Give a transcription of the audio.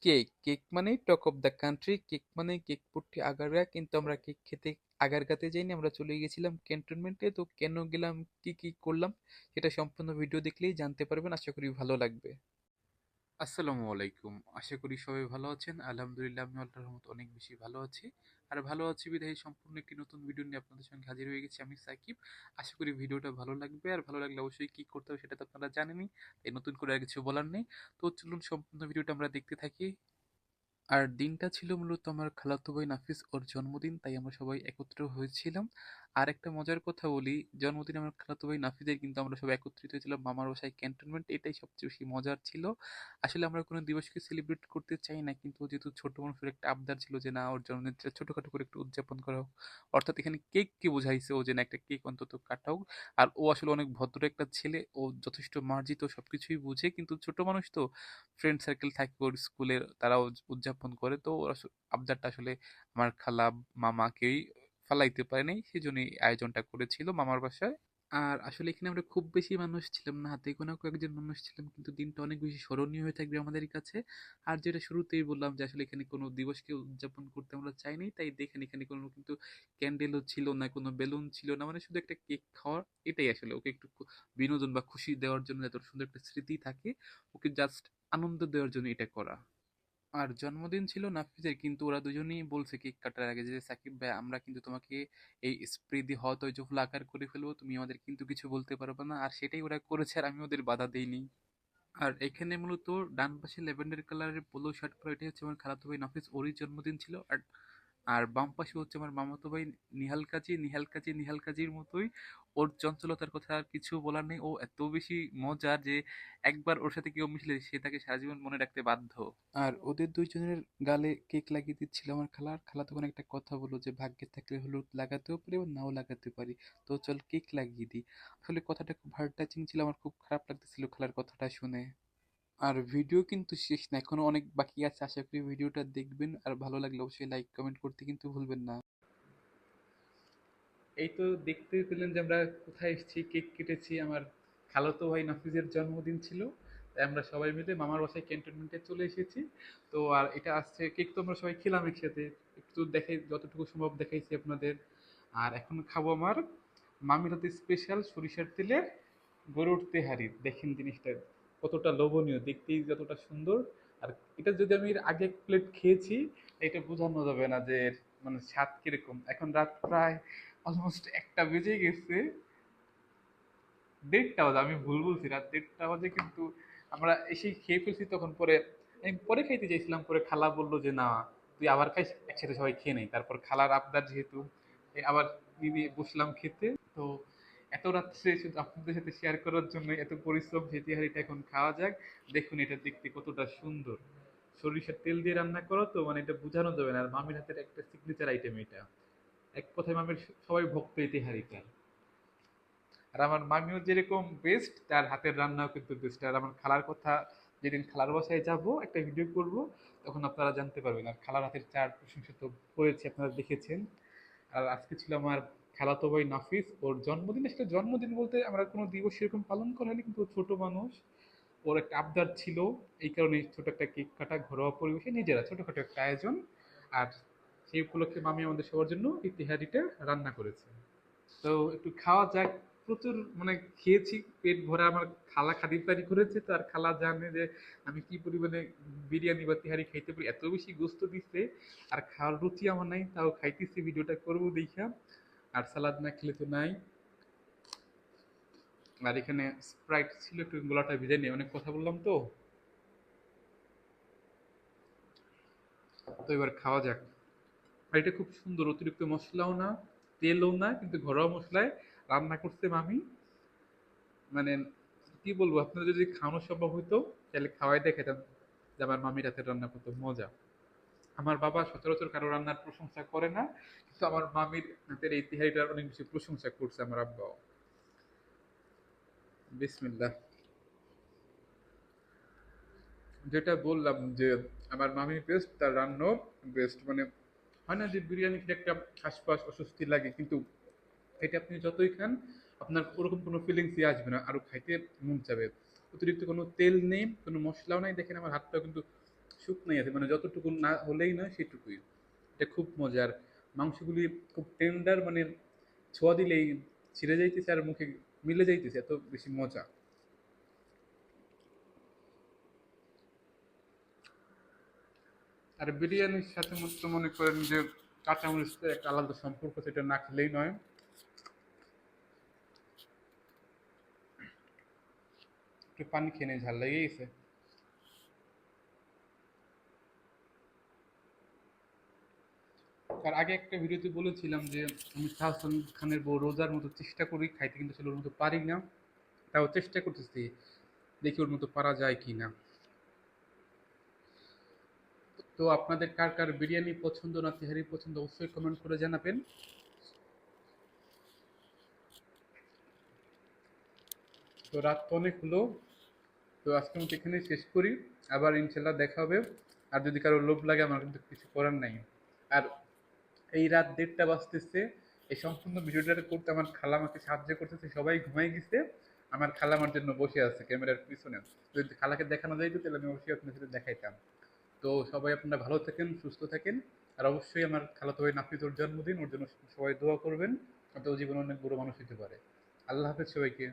Cake, cake মানেই talk of the country, cake মানে cake পট্টি আগারগা, কিন্তু আমরা কেক খেতে আগারগাতে যাইনি, আমরা চলে গেছিলাম ক্যান্টনমেন্টে। তো কেন গেলাম, কি কি করলাম, সেটা সম্পূর্ণ ভিডিও দেখলেই জানতে পারবেন। আশা করি ভালো লাগবে। আসসালামু আলাইকুম, আশা করি সবাই ভালো আছেন। আলহামদুলিল্লাহ, আমি আল্লাহর রহমতে অনেক বেশি ভালো আছি। আর ভালো আছি বিধায় সম্পূর্ণ একটি নতুন ভিডিও নিয়ে আপনাদের সঙ্গে হাজির হয়ে গেছি আমি, সাকিব। আশা করি ভিডিওটা ভালো লাগবে, আর ভালো লাগলে অবশ্যই কি করতে হবে সেটা তো আপনারা জানেনই, তাই নতুন করে আর কিছু বলার নেই। তো চলুন সম্পূর্ণ ভিডিওটা আমরা দেখতে থাকি। আর দিনটা ছিল মূলত আমার খালাতো ভাই নাফিস ওর জন্মদিন, তাই আমরা সবাই একত্র হয়েছিলাম। আর একটা মজার কথা বলি, জন্মদিন আমার খালাতো ভাই নাফিসের, কিন্তু আমরা সবাই একত্রিত হয়েছিলাম মামার বাসায় ক্যান্টনমেন্ট। এটাই সবচেয়ে বেশি মজার ছিল। আসলে আমরা কোনো দিবসকে সেলিব্রেট করতে চাই না, কিন্তু ও যেহেতু ছোট মানুষের একটা আবদার ছিল যে না, ওর জন্মদিনটা ছোটখাটো করে একটু উদযাপন করা হোক। অর্থাৎ এখানে কেক কে বোঝাইছে, ও যে না একটা কেক অন্তত কাটা হোক। আর ও আসলে অনেক ভদ্র একটা ছেলে, ও যথেষ্ট মার্জিত, সবকিছুই বুঝে, কিন্তু ছোট মানুষ তো, ফ্রেন্ড সার্কেল থাকে ওর স্কুলের, তারাও উদযাপন করে। তো ওর আবদারটা আসলে আমার খালা মামাকেই ফালাইতে পারে নাই, সেজন্যই আয়োজনটা করেছিল মামার বাসায়। আর আসলে এখানে আমরা খুব বেশি মানুষ ছিলাম না, হাতে গোনা কয়েকজন মানুষ ছিলাম, কিন্তু দিনটা অনেক বেশি স্মরণীয় হয়ে থাকবে আমাদের কাছে। আর যেটা শুরুতেই বললাম যে আসলে এখানে কোনো দিবসকে উদযাপন করতে আমরা চাইনি, তাই দেখেন এখানে কোনো কিন্তু ক্যান্ডেলও ছিল না, কোনো বেলুন ছিল না, মানে শুধু একটা কেক খাওয়ার। এটাই আসলে ওকে একটু বিনোদন বা খুশি দেওয়ার জন্য, এত সুন্দর একটা স্মৃতি থাকে, ওকে জাস্ট আনন্দ দেওয়ার জন্য এটা করা। আর জন্মদিন ছিল নাফিজের, কিন্তু ওরা দুজনেই বলছে কেক কাটার আগে যে সাকিব ভাই, আমরা কিন্তু তোমাকে এই স্প্রে দিয়ে হয়তো জফলা আকার করে ফেলবো, তুমি আমাদের কিন্তু কিছু বলতে পারবে না। আর সেটাই ওরা করেছে, আর আমি ওদের বাধা দেইনি। আর এখানে মূলত ডান পাশে ল্যাভেন্ডার কালারের পোলো শার্ট পরা, এটা হচ্ছে আমার খালাতো ভাই নাফিস, ওরই জন্মদিন ছিল। আর আর বাম পাশে হচ্ছে আমার মামাতো ভাই নিহাল কাজীর মতোই। ওর চঞ্চলতার কথা আর কিছু বলার নেই, ও এত বেশি মজার যে একবার ওর সাথে কেউ মিশলে সে তাকে সারা জীবন মনে রাখতে বাধ্য। আর ওদের দুইজনের গালে কেক লাগিয়ে দিচ্ছিল আমার খালা। আর খালা তখন একটা কথা বললো যে ভাগ্যে থাকলে হলুদ লাগাতেও পারি বা নাও লাগাতে পারি, তো চল কেক লাগিয়ে দিই। আসলে কথাটা খুব হার্ট টাচিং ছিল, আমার খুব খারাপ লাগতেছিল খালার কথাটা শুনে। আর ভিডিও কিন্তু শেষ না, এখনো অনেক বাকি আছে। আশা করি ভিডিওটা দেখবেন, আর ভালো লাগলে অবশ্যই লাইক কমেন্ট করতে কিন্তু ভুলবেন না। এই তো দেখতে পেলেন যে আমরা কোথায় এসেছি, কেক কেটেছি। আমার খালাতো ভাই নাফিজের জন্মদিন ছিল, তাই আমরা সবাই মিলে মামার বাসায় ক্যান্টনমেন্টে চলে এসেছি। তো আর এটা আসছে কেক, তো আমরা সবাই খেলাম একসাথে, একটু দেখাই যতটুকু সম্ভব দেখাইছি আপনাদের। আর এখন খাবো আমার মামির হাতে স্পেশাল সরিষার তেলের গরুর তেহারি। দেখেন জিনিসটা কতটা লোভনীয়, দেখতেই যতটা সুন্দর। আর এটা যদি আমি এর আগে এক প্লেট খেয়েছি, এটা বোঝানো যাবে না যে এর মানে স্বাদ কিরকম। এখন রাত প্রায় অলমোস্ট 1টা বেজে গেছে, 1:30 বাজে, আমি ভুল বলছি, রাত 1:30 বাজে, কিন্তু আমরা এসেই খেয়ে ফেলছি। তখন পরে আমি পরে খাইতে চাইছিলাম, পরে খালা বললো যে না, তুই আবার খাইস, একসাথে সবাই খেয়ে নেই। তারপর খালার আবদার যেহেতু, এই আবার নিয়ে বসলাম খেতে। তো এত রাত্রে শুধু আপনাদের সাথে শেয়ার করার জন্য এত পরিশ্রম, যে তেহারিটা এখন খাওয়া যাক। দেখুন এটা দেখতে কতটা সুন্দর, সরিষার তেল দিয়ে রান্না করো, তো মানে এটা বোঝানো যাবে না। আর মামির হাতের একটা সিগনেচার আইটেম এটা, এক কথায় মামির সবাই ভক্ত এই তেহারিটা। আর আমার মামিও যেরকম বেস্ট, তার হাতের রান্নাও কিন্তু বেস্ট। আর আমার খালার কথা, যেদিন খালার বাসায় যাব একটা ভিডিও করব, তখন আপনারা জানতে পারবেন। আর খালার হাতের চার প্রশংসা তো করেছি, আপনারা দেখেছেন। আর আজকে ছিল আমার খালাতো ভাই নাফিস, ওর জন্মদিন। আসলে জন্মদিন বলতে আমরা কোনো দিবস সেরকম পালন করা হয়নি, কিন্তু ও ছোট মানুষ, ওর একটা আবদার ছিল, এই কারণে ছোট একটা কেক কাটা ঘরোয়া পরিবেশে নিজেরা ছোটখাটো একটা আয়োজন। আর সেই উপলক্ষে মামি আমাদের সবার জন্য এই তেহারিটা রান্না করেছে। তো একটু খাওয়া যাক। প্রচুর মানে খেয়েছি পেট ভরা। আমার খালা খাতিরদারি করেছে, তো আর খালা জানে যে আমি কি পরিমাণে বিরিয়ানি বা তেহারি খাইতে পারি, এত বেশি গোস্ত দিচ্ছে। আর খাওয়ার রুচি আমার নাই, তাও খাইতেছি, ভিডিওটা করবো দেখা। আর সালাদ না খেলে তো নাই। আর এখানে স্প্রাইট ছিল, একটু গলাটা ভিজে নিয়ে, অনেক কথা বললাম তো। তো এবার খাওয়া যাক। আর এটা খুব সুন্দর, অতিরিক্ত মশলাও না, তেলও না, কিন্তু ঘরোয়া মশলায় রান্না করছে মামি। মানে কি বলবো, আপনাদের যদি খাওয়ানো সম্ভব হইতো তাহলে খাওয়াই দেখাতাম যে আমার মামির হাতের রান্না কত মজা। আমার বাবা সচরাচর কারো রান্নার প্রশংসা করে না, কিন্তু আমার মামির হাতের এই তিহারিটার অনেক বেশি প্রশংসা করছে আমার আব্বাও। বিসমিল্লাহ। যেটা বললাম যে আমার মামি বেস্ট, তার রান্নাও বেস্ট। মানে হয় না যে বিরিয়ানি খেতে একটা আশপাশ অস্বস্তি লাগে, কিন্তু এটা আপনি যতই খান আপনার ওরকম কোনো ফিলিংসই আসবে না, আরো খাইতে মন চাবে। অতিরিক্ত কোনো তেল নেই, কোনো মশলাও নাই। দেখেন আমার হাতটাও কিন্তু শুকনাই আছে, মানে যতটুকু না হলেই নয় সেটুকুই। এটা খুব মজার। মাংসগুলি খুব টেন্ডার, মানে ছোঁয়া দিলেই ছিঁড়ে যাইতেছে আর মুখে মিলে যাইতেছে, এত বেশি মজা। আর বিরিয়ানির সাথে মতো মনে করেন যে কাঁচামরিচের একটা আলাদা সম্পর্ক, সেটা না খেলেই নয়। একটু পানি খেয়ে নিয়ে ঝাল লেগে গেছে। তার আগে একটা ভিডিওতে বলেছিলাম যে আমি শাহরুখ খানের বউ রোজার মতো চেষ্টা করি খাইতে, কিন্তু আসলে ওর মতো পারি না। তাও চেষ্টা করতেছি, দেখি ওর মতো পারা যায় কি না। তো আপনাদের কার কার বিরিয়ানি পছন্দ না তেহারি পছন্দ অবশ্যই কমেন্ট করে জানাবেন। তো রাত তো অনেক হলো, তো আজকে মতো এখানেই শেষ করি। আবার ইনশাল্লাহ দেখা হবে। আর যদি কারো লোভ লাগে, আমার কিন্তু কিছু করার নাই। আর এই রাত 1:30 বাজতেছে, এই সম্পূর্ণ ভিডিওটা করতে আমার খালা আমাকে সাহায্য করতেছে, সবাই ঘুমাই গেছে, আমার খালা আমার জন্য বসে আছে ক্যামেরার পিছনে। যদি খালাকে দেখানো যাইতো তাহলে আমি অবশ্যই আপনার সাথে দেখাইতাম। তো সবাই আপনারা ভালো থাকেন, সুস্থ থাকেন। আর অবশ্যই আমার খালাতো ভাই নাপিত, ওর জন্মদিন, ওর জন্য সবাই দোয়া করবেন, যাতে ও জীবনে অনেক বড় মানুষ হতে পারে। আল্লাহ হাফেজ সবাইকে।